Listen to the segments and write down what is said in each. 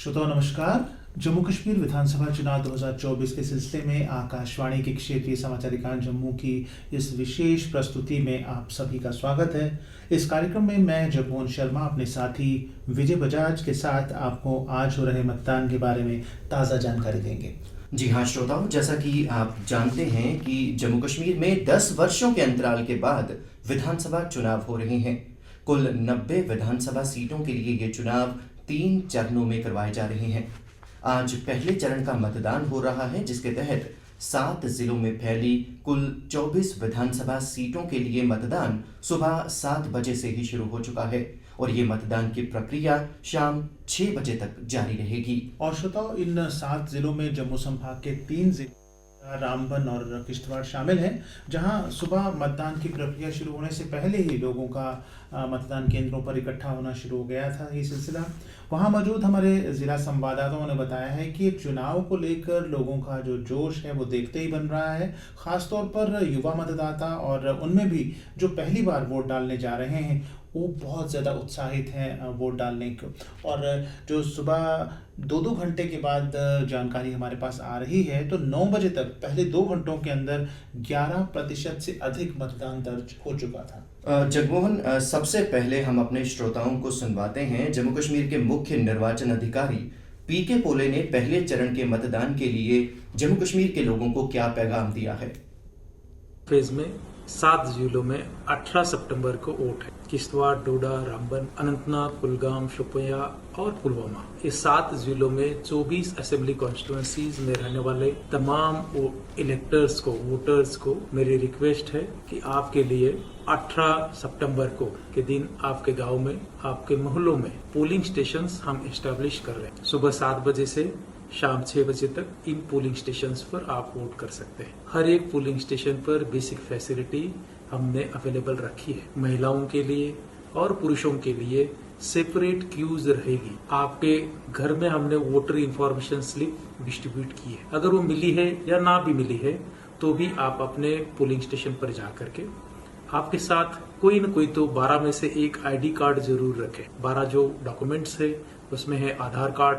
श्रोताओं नमस्कार। जम्मू कश्मीर विधानसभा चुनाव 2024 के सिलसिले में आकाशवाणी के क्षेत्रीय समाचार एकांश जम्मू की इस विशेष प्रस्तुति में आप सभी का स्वागत है। इस कार्यक्रम में मैं जगमोहन शर्मा अपने साथी विजय बजाज के साथ आपको आज हो रहे मतदान के बारे में ताज़ा जानकारी देंगे। जी हाँ श्रोताओं, जैसा कि आप जानते हैं कि जम्मू कश्मीर में 10 वर्षों के अंतराल के बाद विधानसभा चुनाव हो रहे हैं। कुल 90 विधानसभा सीटों के लिए ये चुनाव 3 चरणों में करवाए जा रहे हैं। आज पहले चरण का मतदान हो रहा है, जिसके तहत 7 जिलों में फैली कुल 24 विधानसभा सीटों के लिए मतदान सुबह 7 बजे से ही शुरू हो चुका है और ये मतदान की प्रक्रिया शाम 6 बजे तक जारी रहेगी। और श्रोताओं, इन 7 जिलों में जम्मू संभाग के 3 जिले रामबन और किश्तवाड़ शामिल हैं, जहां सुबह मतदान की प्रक्रिया शुरू होने से पहले ही लोगों का मतदान केंद्रों पर इकट्ठा होना शुरू हो गया था। ये सिलसिला वहां मौजूद हमारे जिला संवाददाताओं ने बताया है कि चुनाव को लेकर लोगों का जो जोश है वो देखते ही बन रहा है। खासतौर पर युवा मतदाता और उनमें भी जो पहली बार वोट डालने जा रहे हैं वो बहुत ज़्यादा उत्साहित हैं वोट डालने को। और जो सुबह 2-2 घंटे के बाद जानकारी हमारे पास आ रही है तो 9 बजे तक पहले 2 घंटों के अंदर 11% से अधिक मतदान दर्ज हो चुका था। जगमोहन, सबसे पहले हम अपने श्रोताओं को सुनवाते हैं जम्मू कश्मीर के मुख्य निर्वाचन अधिकारी पीके पोले ने पहले चरण के मतदान के लिए जम्मू कश्मीर के लोगों को क्या पैगाम दिया है। फेज में 7 जिलों में 18 सितंबर को वोट है। किश्तवाड़, डोडा, रामबन, अनंतनाग, कुलगाम, शोपियां और पुलवामा, ये 7 जिलों में 24 असेंबली कॉन्स्टिट्यूएंसीज में रहने वाले तमाम इलेक्टर्स को, वोटर्स को मेरी रिक्वेस्ट है कि आपके लिए 18 सितंबर को के दिन आपके गांव में, आपके मोहल्लों में पोलिंग स्टेशंस हम एस्टेब्लिश कर रहे हैं। सुबह 7 बजे से शाम 6 बजे तक इन पोलिंग स्टेशंस पर आप वोट कर सकते हैं। हर एक पोलिंग स्टेशन पर बेसिक फैसिलिटी हमने अवेलेबल रखी है। महिलाओं के लिए और पुरुषों के लिए सेपरेट क्यूज रहेगी। आपके घर में हमने वोटर इंफॉर्मेशन स्लिप डिस्ट्रीब्यूट की है। अगर वो मिली है या ना भी मिली है तो भी आप अपने पोलिंग स्टेशन पर जा करके आपके साथ कोई न कोई तो 12 में से एक आईडी कार्ड जरूर रखें। 12 जो डॉक्यूमेंट्स है उसमें है आधार कार्ड,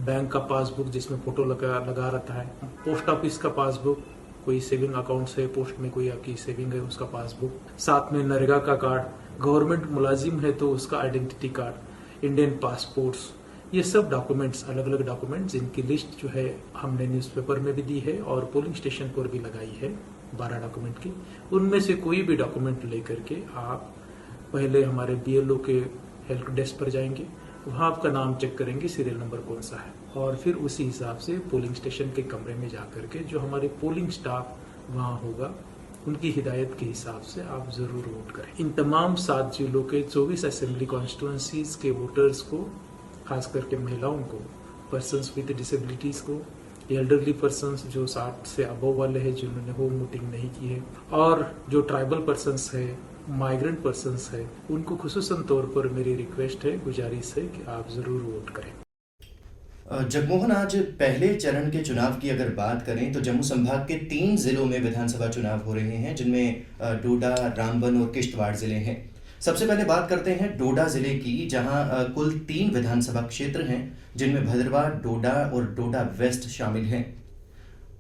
बैंक का पासबुक जिसमें फोटो लगा रहता है, पोस्ट ऑफिस का पासबुक, कोई सेविंग अकाउंट है, पोस्ट में कोई आपकी सेविंग है उसका पासबुक, साथ में नरेगा का कार्ड, गवर्नमेंट मुलाजिम है तो उसका आइडेंटिटी कार्ड, इंडियन पासपोर्ट्स, ये सब डॉक्यूमेंट्स, अलग अलग डॉक्यूमेंट्स जिनकी लिस्ट जो है हमने न्यूज़पेपर में भी दी है और पोलिंग स्टेशन पर भी लगाई है 12 डॉक्यूमेंट की। उनमें से कोई भी डॉक्यूमेंट लेकर के आप पहले हमारे BLO के हेल्प डेस्क पर जाएंगे, वहाँ आपका नाम चेक करेंगे, सीरियल नंबर कौन सा है, और फिर उसी हिसाब से पोलिंग स्टेशन के कमरे में जाकर के जो हमारे पोलिंग स्टाफ वहाँ होगा उनकी हिदायत के हिसाब से आप जरूर वोट करें। इन तमाम 7 जिलों के 24 असेंबली कॉन्स्टिट्यूएंसीज के वोटर्स को, खास करके महिलाओं को, पर्सन्स विद डिसेबिलिटीज को, एल्डरली पर्सन्स जो 60 से अबव वाले हैं जिन्होंने होम वोटिंग नहीं की है, और जो ट्राइबल पर्सन्स है, माइग्रेंट पर्सन्स है, उनको खुसूसन तौर पर मेरी रिक्वेस्ट है, गुजारिश है कि आप जरूर वोट करें। जगमोहन, आज पहले चरण के चुनाव की अगर बात करें तो जम्मू संभाग के 3 जिलों में विधानसभा चुनाव हो रहे हैं, जिनमें डोडा, रामबन और किश्तवाड़ जिले हैं। सबसे पहले बात करते हैं डोडा जिले की, जहां कुल 3 विधानसभा क्षेत्र हैं, जिनमें भद्रवाह, डोडा और डोडा वेस्ट शामिल हैं।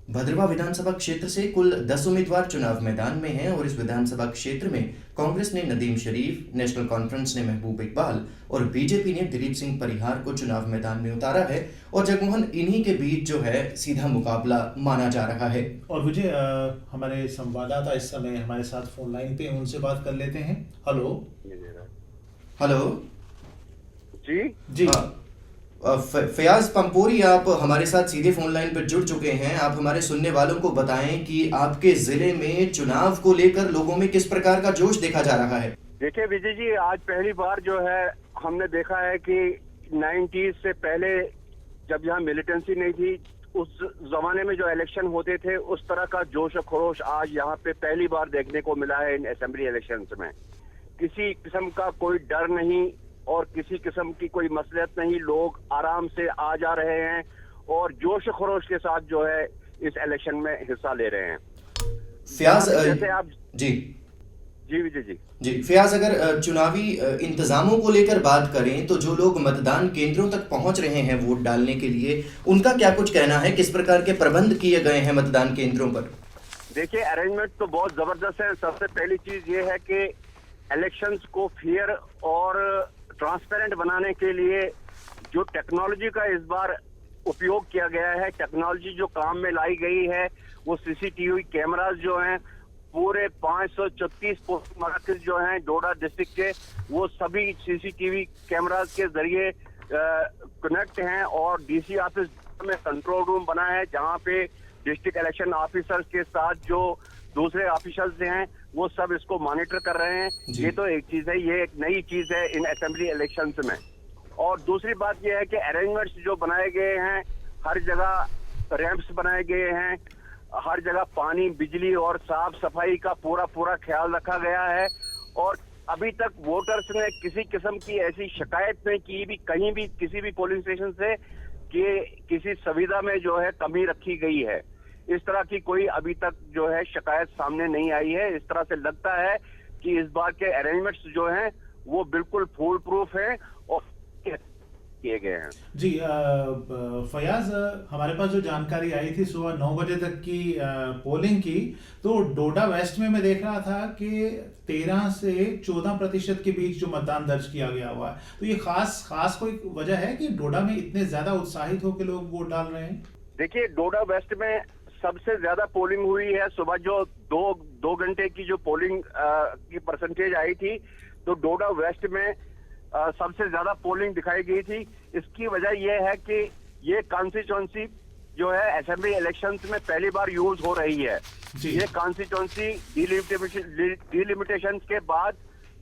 भद्रवाह विधानसभा क्षेत्र से कुल 10 उम्मीदवार चुनाव मैदान में हैं और इस विधानसभा क्षेत्र में कांग्रेस ने नदीम शरीफ, नेशनल कॉन्फ्रेंस ने महबूब इकबाल और बीजेपी ने दिलीप सिंह परिहार को चुनाव मैदान में उतारा है। और जगमोहन, इन्हीं के बीच जो है सीधा मुकाबला माना जा रहा है। और विजय, हमारे संवाददाता इस समय हमारे साथ फोन लाइन पे, उनसे बात कर लेते हैं। हेलो जी जी। फयाज पंपोरी, आप हमारे साथ सीधे फोन लाइन पर जुड़ चुके हैं। आप हमारे सुनने वालों को बताएं कि आपके जिले में चुनाव को लेकर लोगों में किस प्रकार का जोश देखा जा रहा है। देखिए विजय जी, आज पहली बार जो है हमने देखा है कि 90s से पहले जब यहाँ मिलिटेंसी नहीं थी, उस जमाने में जो इलेक्शन होते थे उस तरह का जोश खरोश आज यहाँ पे पहली बार देखने को मिला है। इन असेंबली इलेक्शंस में किसी किस्म का कोई डर नहीं और किसी किस्म की कोई मसलियत नहीं, लोग आराम से आ जा रहे हैं और जोश खरोश के साथ जो है इस इलेक्शन में हिस्सा ले रहे हैं। फयाज जैसे आप जी जी विजय जी। जी फयाज, अगर चुनावी इंतजामों को लेकर बात करें तो जो लोग मतदान केंद्रों तक पहुंच रहे हैं वोट डालने के लिए, उनका क्या कुछ कहना है? किस प्रकार के प्रबंध किए गए हैं मतदान केंद्रों पर? देखिए, अरेंजमेंट तो बहुत जबरदस्त है। सबसे पहली चीज ये है कि इलेक्शंस को फेयर और ट्रांसपेरेंट बनाने के लिए जो टेक्नोलॉजी का इस बार उपयोग किया गया है, टेक्नोलॉजी जो काम में लाई गई है, वो सीसीटीवी कैमरास जो हैं पूरे 536 पोलिंग मराकज जो हैं डोडा डिस्ट्रिक्ट के, वो सभी सीसीटीवी कैमरास के जरिए कनेक्ट हैं। और डीसी ऑफिस में कंट्रोल रूम बना है जहां पे डिस्ट्रिक्ट इलेक्शन ऑफिसर्स के साथ जो दूसरे ऑफिसर्स हैं वो सब इसको मॉनिटर कर रहे हैं। ये तो एक चीज है, ये एक नई चीज है इन असेंबली इलेक्शंस में। और दूसरी बात यह है कि अरेंजमेंट्स जो बनाए गए हैं, हर जगह रैंप्स बनाए गए हैं, हर जगह पानी, बिजली और साफ सफाई का पूरा ख्याल रखा गया है। और अभी तक वोटर्स ने किसी किस्म की ऐसी शिकायत नहीं की भी कहीं भी किसी भी पोलिंग स्टेशन से कि किसी सुविधा में जो है कमी रखी गई है। इस तरह की कोई अभी तक जो है शिकायत सामने नहीं आई है। इस तरह से लगता है कि इस बार के अरेंजमेंट्स जो हैं वो बिल्कुल फूल प्रूफ हैं और किए गए हैं। जी फयाज, हमारे पास जो जानकारी आई थी सुबह 9 बजे तक की पोलिंग की, तो डोडा वेस्ट में मैं देख रहा था कि 13 से 14% के बीच जो मतदान दर्ज किया गया हुआ है। तो ये खास कोई वजह है कि डोडा में इतने ज्यादा उत्साहित होकर लोग वोट डाल रहे हैं? देखिए, डोडा वेस्ट में सबसे ज्यादा पोलिंग हुई है। सुबह जो दो घंटे की जो पोलिंग की परसेंटेज आई थी, तो डोडा वेस्ट में सबसे ज्यादा पोलिंग दिखाई गई थी। इसकी वजह यह है कि ये कॉन्स्टिट्यूंसी जो है असेंबली इलेक्शंस में पहली बार यूज हो रही है। ये कॉन्स्टिट्यूंसी डिलिमिटेशन के बाद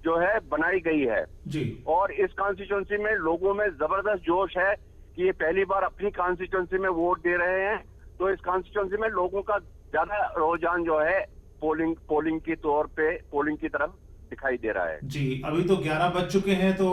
जो है बनाई गई है जी। और इस कॉन्स्टिट्यूंसी में लोगों में जबरदस्त जोश है कि ये पहली बार अपनी कॉन्स्टिट्यूंसी में वोट दे रहे हैं। तो इस कॉन्स्टिट्यूंसी में लोगों का ज्यादा रुझान जो है पोलिंग की तौर पे पोलिंग की तरफ दिखाई दे रहा है। जी, अभी तो 11 बज चुके हैं, तो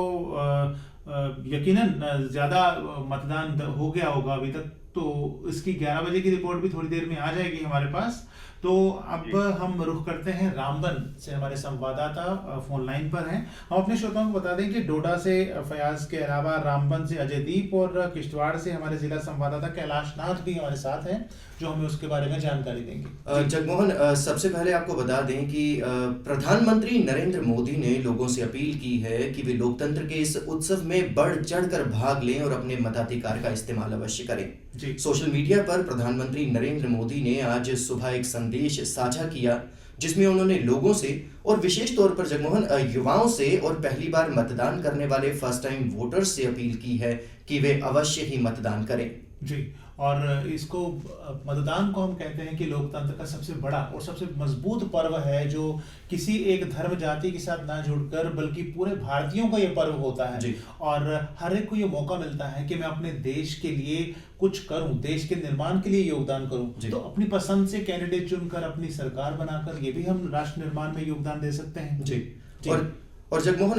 यकीनन ज्यादा मतदान हो गया होगा अभी तक। तो इसकी 11 बजे की रिपोर्ट भी थोड़ी देर में आ जाएगी हमारे पास। तो अब हम रुख करते हैं रामबन से, हमारे संवाददाता फोन लाइन पर हैं। हम अपने श्रोताओं को बता दें कि डोडा से फयाज के अलावा रामबन से अजयदीप और किश्तवाड़ से हमारे जिला संवाददाता कैलाश नाथ भी हमारे साथ हैं, जो हमें उसके बारे में जानकारी देंगे। जगमोहन, सबसे पहले आपको बता दें कि प्रधानमंत्री नरेंद्र मोदी ने लोगों से अपील की है कि वे लोकतंत्र के इस उत्सव में बढ़ चढ़कर भाग लें और अपने मताधिकार का इस्तेमाल अवश्य करें। जी। सोशल मीडिया पर प्रधानमंत्री नरेंद्र मोदी ने आज सुबह एक संदेश साझा किया जिसमें उन्होंने लोगों से और विशेष तौर पर जगमोहन युवाओं से और पहली बार मतदान करने वाले फर्स्ट टाइम वोटर्स से अपील की है कि वे अवश्य ही मतदान करें। जी, और इसको मतदान को हम कहते हैं कि लोकतंत्र का सबसे बड़ा और सबसे मजबूत पर्व है, जो किसी एक धर्म जाति के साथ ना जुड़कर बल्कि पूरे भारतीयों का ये पर्व होता है। और हर एक को ये मौका मिलता है कि मैं अपने देश के लिए कुछ करूं, देश के निर्माण के लिए योगदान करूं। तो अपनी पसंद से कैंडिडेट चुनकर अपनी सरकार बनाकर ये भी हम राष्ट्र निर्माण में योगदान दे सकते हैं। जी। और जगमोहन,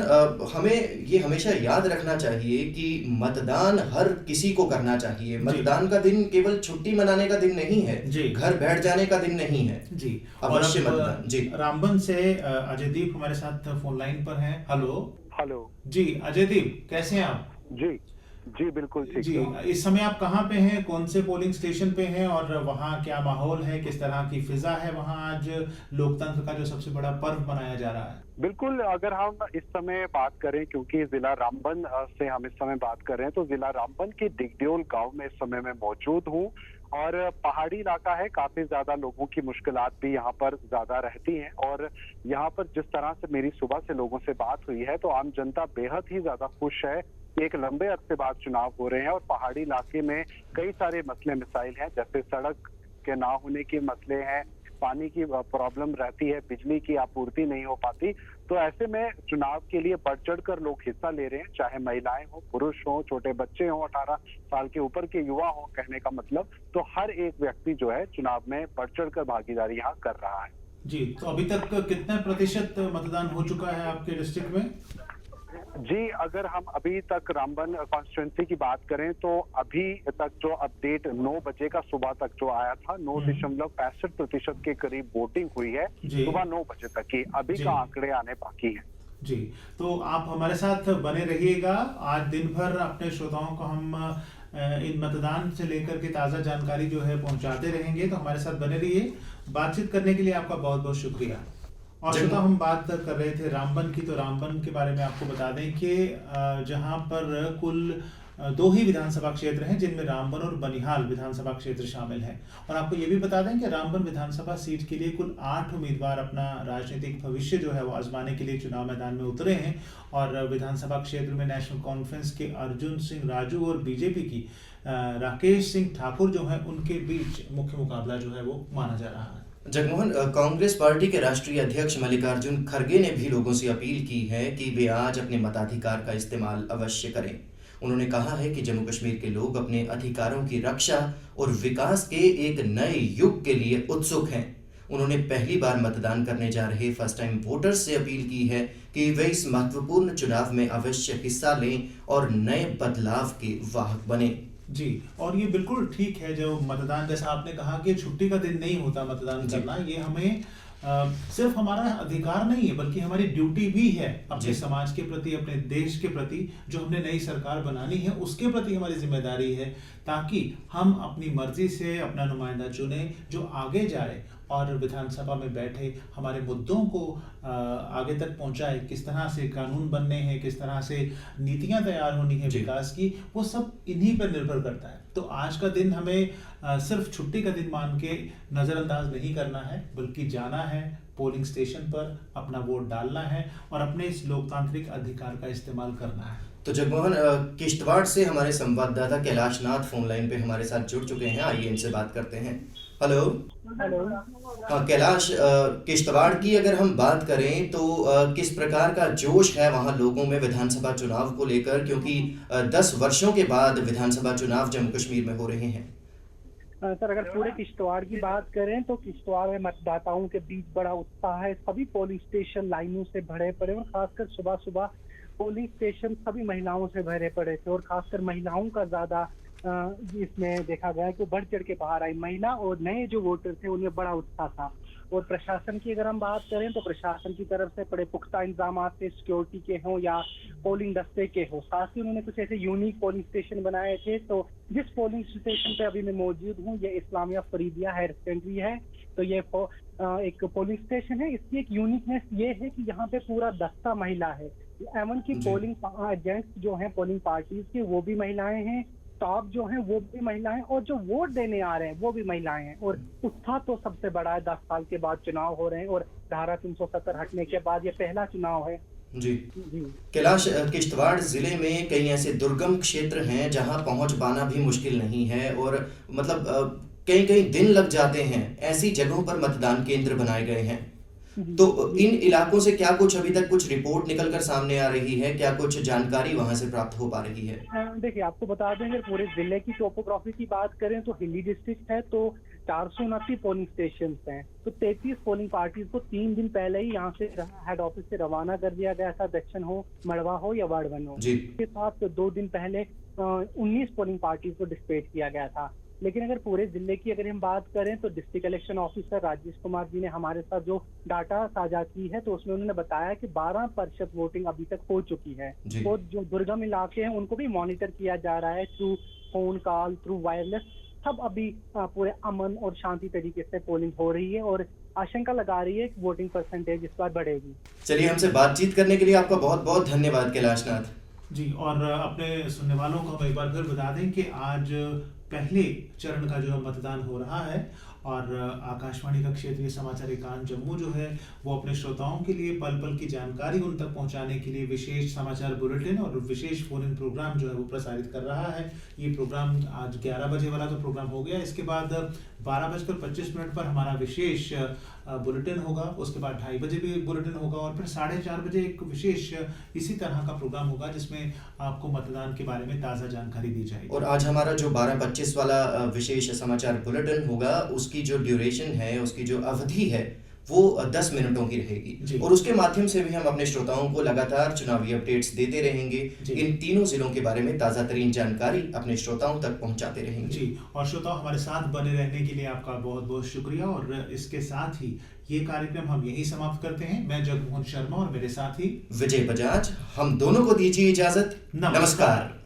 हमें ये हमेशा याद रखना चाहिए कि मतदान हर किसी को करना चाहिए। मतदान का दिन केवल छुट्टी मनाने का दिन नहीं है, घर बैठ जाने का दिन नहीं है। जी, अवश्य मतदान। जी, रामबन से अजयदीप हमारे साथ फोन लाइन पर हैं। हेलो जी अजयदीप, कैसे हैं आप? जी बिल्कुल ठीक जी, इस समय आप कहाँ पे हैं, कौन से पोलिंग स्टेशन पे हैं और वहाँ क्या माहौल है, किस तरह की फिजा है वहाँ आज लोकतंत्र का जो सबसे बड़ा पर्व मनाया जा रहा है? बिल्कुल, अगर हम इस समय बात करें, क्योंकि जिला रामबन से हम इस समय बात कर रहे हैं, तो जिला रामबन के दिगड्योल गांव में इस समय मैं मौजूद हूं और पहाड़ी इलाका है, काफी ज्यादा लोगों की मुश्किलात भी यहाँ पर ज्यादा रहती हैं। और यहाँ पर जिस तरह से मेरी सुबह से लोगों से बात हुई है, तो आम जनता बेहद ही ज्यादा खुश है। एक लंबे अरसे बाद चुनाव हो रहे हैं और पहाड़ी इलाके में कई सारे मसले मिसाइल हैं, जैसे सड़क के ना होने के मसले हैं, पानी की प्रॉब्लम रहती है, बिजली की आपूर्ति नहीं हो पाती। तो ऐसे में चुनाव के लिए बढ़ चढ़ कर लोग हिस्सा ले रहे हैं, चाहे महिलाएं हो, पुरुष हो, छोटे बच्चे हो, 18 साल के ऊपर के युवा हो। कहने का मतलब तो हर एक व्यक्ति जो है चुनाव में बढ़ चढ़ कर भागीदारी यहाँ कर रहा है। जी, तो अभी तक कितने प्रतिशत मतदान हो चुका है आपके डिस्ट्रिक्ट में? जी, अगर हम अभी तक रामबन कॉन्स्टिट्यूंसी की बात करें तो अभी तक जो अपडेट 9 बजे का सुबह तक जो आया था 9.65% के करीब वोटिंग हुई है जी। सुबह 9 बजे तक की। अभी जी। का आंकड़े आने बाकी हैं। जी, तो आप हमारे साथ बने रहिएगा। आज दिन भर अपने श्रोताओं को हम इन मतदान से लेकर के ताज़ा जानकारी जो है पहुंचाते रहेंगे, तो हमारे साथ बने रहिए। बातचीत करने के लिए आपका बहुत बहुत शुक्रिया। और श्रोता, हम बात कर रहे थे रामबन की, तो रामबन के बारे में आपको बता दें कि जहां पर कुल 2 ही विधानसभा क्षेत्र हैं जिनमें रामबन और बनिहाल विधानसभा क्षेत्र शामिल हैं। और आपको ये भी बता दें कि रामबन विधानसभा सीट के लिए कुल 8 उम्मीदवार अपना राजनीतिक भविष्य जो है वो आजमाने के लिए चुनाव मैदान में उतरे हैं। और विधानसभा क्षेत्र में नेशनल कॉन्फ्रेंस के अर्जुन सिंह राजू और बीजेपी की राकेश सिंह ठाकुर जो है उनके बीच मुख्य मुकाबला जो है वो माना जा रहा है। जगमोहन, कांग्रेस पार्टी के राष्ट्रीय अध्यक्ष मल्लिकार्जुन खड़गे ने भी लोगों से अपील की है कि वे आज अपने मताधिकार का इस्तेमाल अवश्य करें। उन्होंने कहा है कि जम्मू कश्मीर के लोग अपने अधिकारों की रक्षा और विकास के एक नए युग के लिए उत्सुक हैं। उन्होंने पहली बार मतदान करने जा रहे फर्स्ट टाइम वोटर्स से अपील की है कि वे इस महत्वपूर्ण चुनाव में अवश्य हिस्सा लें और नए बदलाव के वाहक बने। जी, और ये बिल्कुल ठीक है। जो मतदान, जैसा आपने कहा कि छुट्टी का दिन नहीं होता मतदान करना, ये हमें सिर्फ हमारा अधिकार नहीं है बल्कि हमारी ड्यूटी भी है अपने समाज के प्रति, अपने देश के प्रति। जो हमने नई सरकार बनानी है उसके प्रति हमारी जिम्मेदारी है, ताकि हम अपनी मर्जी से अपना नुमाइंदा चुने जो आगे जाए और विधानसभा में बैठे हमारे मुद्दों को आगे तक पहुंचाए। किस तरह से कानून बनने हैं, किस तरह से नीतियां तैयार होनी है विकास की, वो सब इन्हीं पर निर्भर करता है। तो आज का दिन हमें सिर्फ छुट्टी का दिन मान के नज़रअंदाज नहीं करना है, बल्कि जाना है पोलिंग स्टेशन पर, अपना वोट डालना है और अपने इस लोकतांत्रिक अधिकार का इस्तेमाल करना है। तो जगमोहन, किश्तवाड़ से हमारे संवाददाता कैलाश नाथ फोन लाइन पे हमारे साथ जुड़ चुके हैं। आइए इनसे बात करते हैं। हेलो। हाँ कैलाश, किश्तवाड़ की अगर हम बात करें तो किस प्रकार का जोश है वहाँ लोगों में विधानसभा चुनाव को लेकर, क्योंकि 10 वर्षों के बाद विधानसभा चुनाव जम्मू कश्मीर में हो रहे हैं। सर, अगर पूरे किश्तवाड़ की बात करें तो किश्तवाड़ में मतदाताओं के बीच बड़ा उत्साह है। सभी पोलिंग स्टेशन लाइनों से भरे पड़े और खासकर सुबह सुबह पोलिंग स्टेशन सभी महिलाओं से भरे पड़े थे और खासकर महिलाओं का ज्यादा इसमें देखा गया कि बढ़ चढ़ के बाहर आई। महिला और नए जो वोटर थे उनमें बड़ा उत्साह था। और प्रशासन की अगर हम बात करें तो प्रशासन की तरफ से बड़े पुख्ता इंतजाम थे, सिक्योरिटी के हों या पोलिंग दस्ते के हों। साथ ही उन्होंने कुछ ऐसे यूनिक पोलिंग स्टेशन बनाए थे। तो जिस पोलिंग स्टेशन पे अभी मैं मौजूद हूँ, ये इस्लामिया फरीदिया हायर सेकेंडरी है। तो ये एक पोलिंग स्टेशन है। इसकी एक यूनिकनेस ये है कि यहाँ पे पूरा दस्ता महिला है। एवं की पोलिंग एजेंट्स जो हैं पोलिंग पार्टीज के वो भी महिलाएं हैं, स्टाफ जो हैं वो भी महिलाएं, और जो वोट देने आ रहे हैं वो भी महिलाएं हैं। और उत्साह तो सबसे बड़ा है, 10 साल के बाद चुनाव हो रहे हैं और धारा 370 हटने के बाद ये पहला चुनाव है। जी कैलाश, किश्तवाड़ जिले में कई ऐसे दुर्गम क्षेत्र हैं जहां पहुंच पाना भी मुश्किल नहीं है और मतलब कई दिन लग जाते हैं। ऐसी जगहों पर मतदान केंद्र बनाए गए हैं। तो इन इलाकों से क्या कुछ अभी तक कुछ रिपोर्ट निकल कर सामने आ रही है? क्या कुछ जानकारी वहां से प्राप्त हो पा रही है? देखिए, आपको बता दें, अगर पूरे जिले की टोपोग्राफी की बात करें तो हिली डिस्ट्रिक्ट है, तो 429 पोलिंग स्टेशन हैं। तो 33 पोलिंग पार्टीज को 3 दिन पहले ही यहाँ से हेड ऑफिस से रवाना कर दिया गया था। दक्षिण हो, मड़वा हो या वार्ड 1 हो। इसके साथ 2 दिन पहले 19 पोलिंग पार्टीज को डिस्पैच किया गया था। लेकिन अगर पूरे जिले की अगर हम बात करें तो district election officer Rajesh Kumar ji ने हमारे साथ जो डाटा साझा की है तो उसमें उन्होंने बताया कि 12% वोटिंग अभी तक हो चुकी है। और जो दुर्गम इलाके हैं उनको भी मॉनिटर किया जा रहा है through phone call, through wireless. सब अभी पूरे अमन और शांति तरीके से पोलिंग हो रही है और आशंका लगा रही है कि वोटिंग परसेंटेज इस बार बढ़ेगी। चलिए, हमसे बातचीत करने के लिए आपका बहुत बहुत धन्यवाद कैलाश नाथ जी। और अपने सुनने वालों को हम एक बार फिर बता दें कि आज पहले चरण का जो मतदान हो रहा है और आकाशवाणी का क्षेत्रीय समाचार एकांश जम्मू जो है वो अपने श्रोताओं के लिए पल पल की जानकारी उन तक पहुंचाने के लिए विशेष समाचार बुलेटिन और विशेष फोन इन प्रोग्राम जो है वो प्रसारित कर रहा है। ये प्रोग्राम आज 11 बजे वाला तो प्रोग्राम हो गया। इसके बाद 12:25 पर हमारा विशेष बुलेटिन होगा। उसके बाद 2:30 बजे भी बुलेटिन होगा और फिर 4:30 बजे एक विशेष इसी तरह का प्रोग्राम होगा जिसमें आपको मतदान के बारे में ताज़ा जानकारी दी जाएगी। और आज हमारा जो 12:25 वाला विशेष समाचार बुलेटिन होगा उसकी जो ड्यूरेशन है, उसकी जो अवधि है वो 10 मिनटों की जी। रहेगी और उसके माध्यम से भी हम अपने श्रोताओं को लगातार चुनावी अपडेट्स देते रहेंगे। जी। इन तीनों जिलों के बारे में ताज़ा तरीन जानकारी अपने श्रोताओं तक पहुंचाते रहेंगे। जी, और श्रोताओं, हमारे साथ बने रहने के लिए आपका बहुत बहुत शुक्रिया। और इसके साथ ही ये कार्यक्रम हम यहीं समाप्त करते हैं। मैं जगमोहन शर्मा और मेरे साथी विजय बजाज, हम दोनों को दीजिए इजाजत। नमस्कार। नमस्कार।